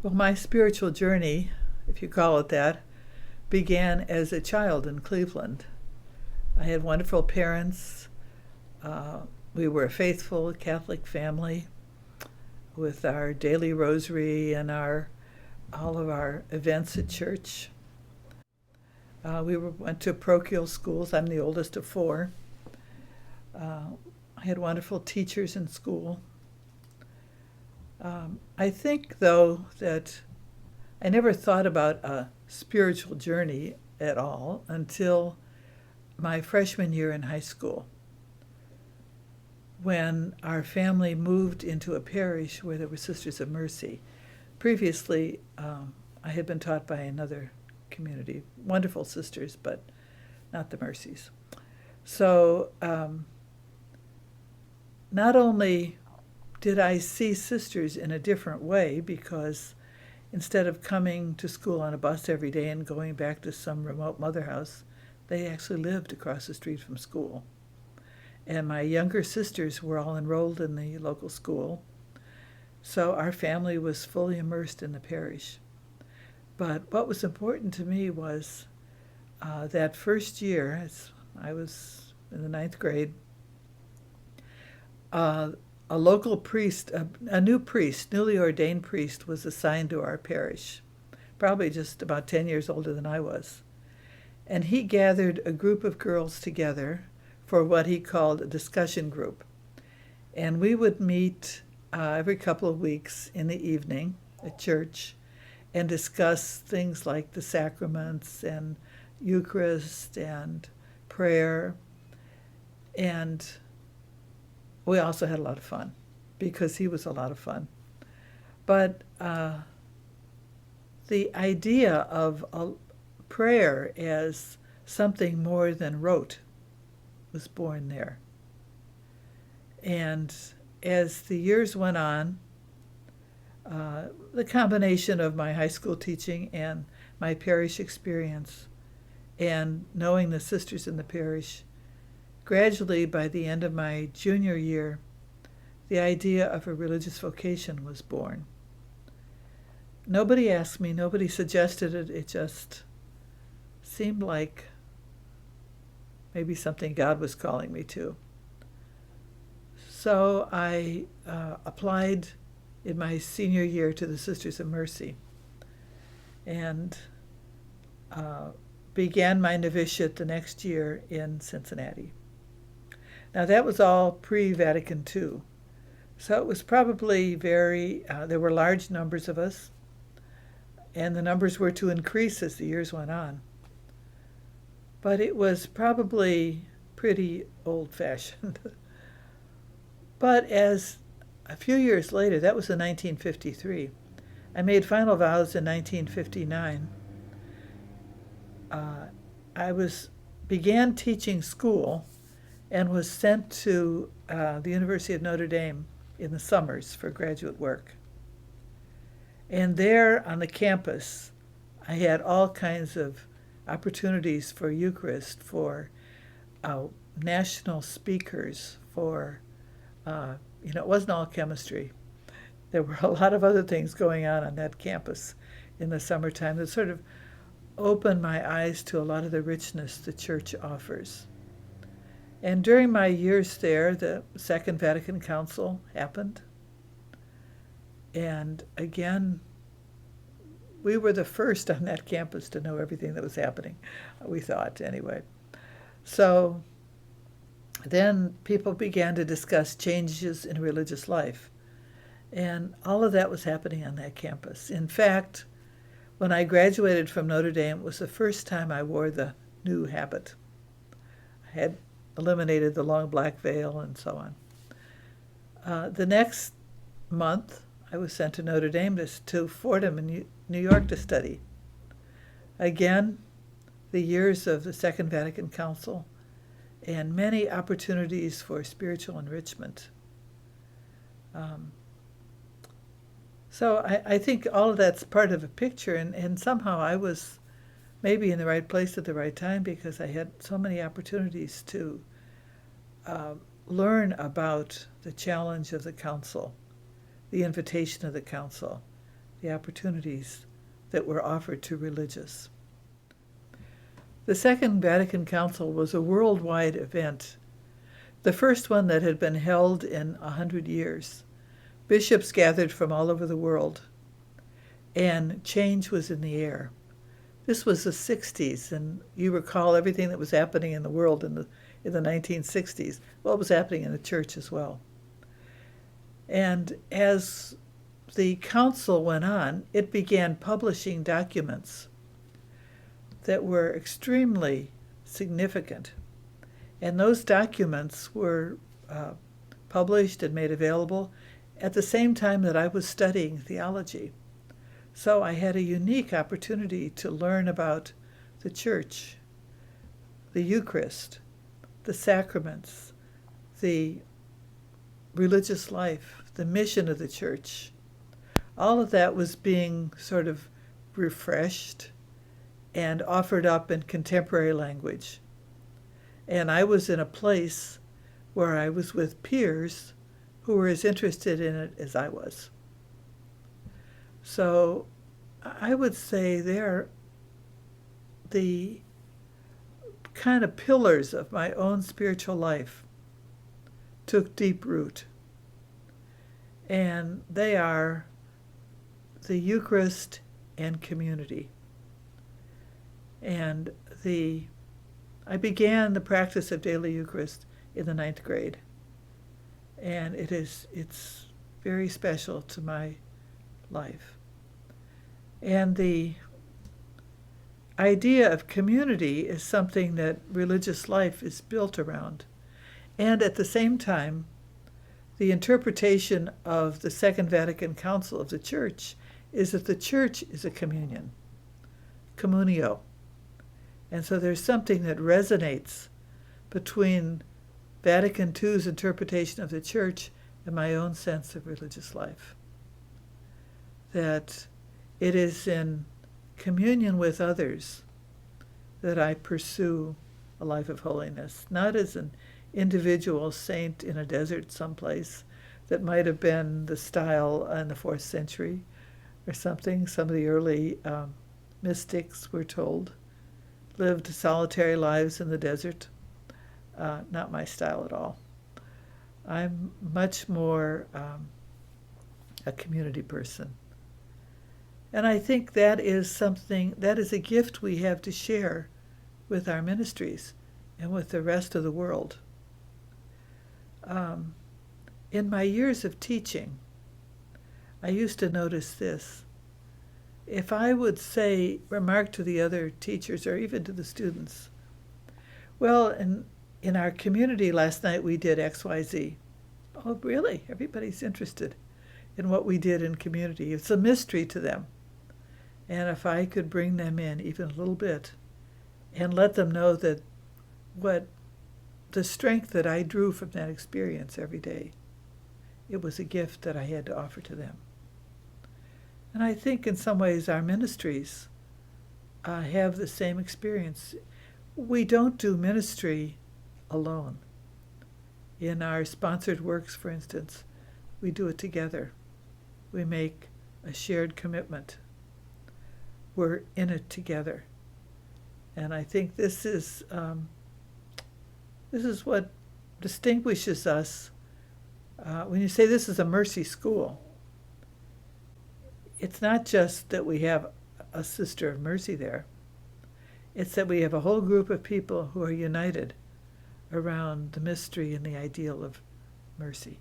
Well, my spiritual journey, if you call it that, began as a child in Cleveland. I had wonderful parents. We were a faithful Catholic family with our daily rosary and all of our events at church. We went to parochial schools. I'm the oldest of four. I had wonderful teachers in school. I think, though, that I never thought about a spiritual journey at all until my freshman year in high school, when our family moved into a parish where there were Sisters of Mercy. Previously, I had been taught by another community, wonderful sisters, but not the Mercies. So not only did I see sisters in a different way, because instead of coming to school on a bus every day and going back to some remote mother house, they actually lived across the street from school. And my younger sisters were all enrolled in the local school, so our family was fully immersed in the parish. But what was important to me was that first year, as I was in the 9th grade, a local priest, a new priest, newly ordained priest, was assigned to our parish, probably just about 10 years older than I was. And he gathered a group of girls together for what he called a discussion group. And we would meet every couple of weeks in the evening at church and discuss things like the sacraments and Eucharist and prayer. And we also had a lot of fun, because he was a lot of fun. But the idea of a prayer as something more than rote was born there. And as the years went on, the combination of my high school teaching and my parish experience and knowing the sisters in the parish, gradually, by the end of my junior year, the idea of a religious vocation was born. Nobody asked me, nobody suggested it, it just seemed like maybe something God was calling me to. So I applied in my senior year to the Sisters of Mercy and began my novitiate the next year in Cincinnati. Now, that was all pre-Vatican II, so it was probably there were large numbers of us, and the numbers were to increase as the years went on. But it was probably pretty old-fashioned. But as a few years later, that was in 1953, I made final vows in 1959. I began teaching school and was sent to the University of Notre Dame in the summers for graduate work. And there on the campus, I had all kinds of opportunities for Eucharist, for national speakers, for, it wasn't all chemistry. There were a lot of other things going on that campus in the summertime that sort of opened my eyes to a lot of the richness the church offers. And during my years there, the Second Vatican Council happened. And again, we were the first on that campus to know everything that was happening, we thought anyway. So then people began to discuss changes in religious life. And all of that was happening on that campus. In fact, when I graduated from Notre Dame, it was the first time I wore the new habit. I had eliminated the long black veil and so on. The next month, I was sent to Notre Dame to Fordham in New York to study. Again, the years of the Second Vatican Council and many opportunities for spiritual enrichment. So I think all of that's part of a picture, and somehow I was maybe in the right place at the right time, because I had so many opportunities to learn about the challenge of the council, the invitation of the council, the opportunities that were offered to religious. The Second Vatican Council was a worldwide event, the first one that had been held in 100 years. Bishops gathered from all over the world, and change was in the air. This was the 60s, and you recall everything that was happening in the world in the 1960s. What was happening in the church as well. And as the council went on, it began publishing documents that were extremely significant. And those documents were published and made available at the same time that I was studying theology. So I had a unique opportunity to learn about the church, the Eucharist, the sacraments, the religious life, the mission of the church. All of that was being sort of refreshed and offered up in contemporary language. And I was in a place where I was with peers who were as interested in it as I was. So I would say they're the kind of pillars of my own spiritual life took deep root. And they are the Eucharist and community. And I began the practice of daily Eucharist in the 9th grade. And it's very special to my life. And the idea of community is something that religious life is built around. And at the same time, the interpretation of the Second Vatican Council of the Church is that the Church is a communion, communio. And so there's something that resonates between Vatican II's interpretation of the Church and my own sense of religious life. That it is in communion with others that I pursue a life of holiness, not as an individual saint in a desert someplace that might have been the style in the 4th century or something. Some of the early mystics, we're told, lived solitary lives in the desert. Not my style at all. I'm much more a community person. And I think that is a gift we have to share with our ministries and with the rest of the world. In my years of teaching, I used to notice this. If I would remark to the other teachers or even to the students, well, in our community last night we did XYZ. Oh, really? Everybody's interested in what we did in community. It's a mystery to them. And if I could bring them in even a little bit and let them know that the strength that I drew from that experience every day, it was a gift that I had to offer to them. And I think in some ways our ministries have the same experience. We don't do ministry alone. In our sponsored works, for instance, we do it together. We make a shared commitment. We're in it together. And I think this is what distinguishes us. When you say this is a mercy school, it's not just that we have a sister of mercy there. It's that we have a whole group of people who are united around the mystery and the ideal of mercy.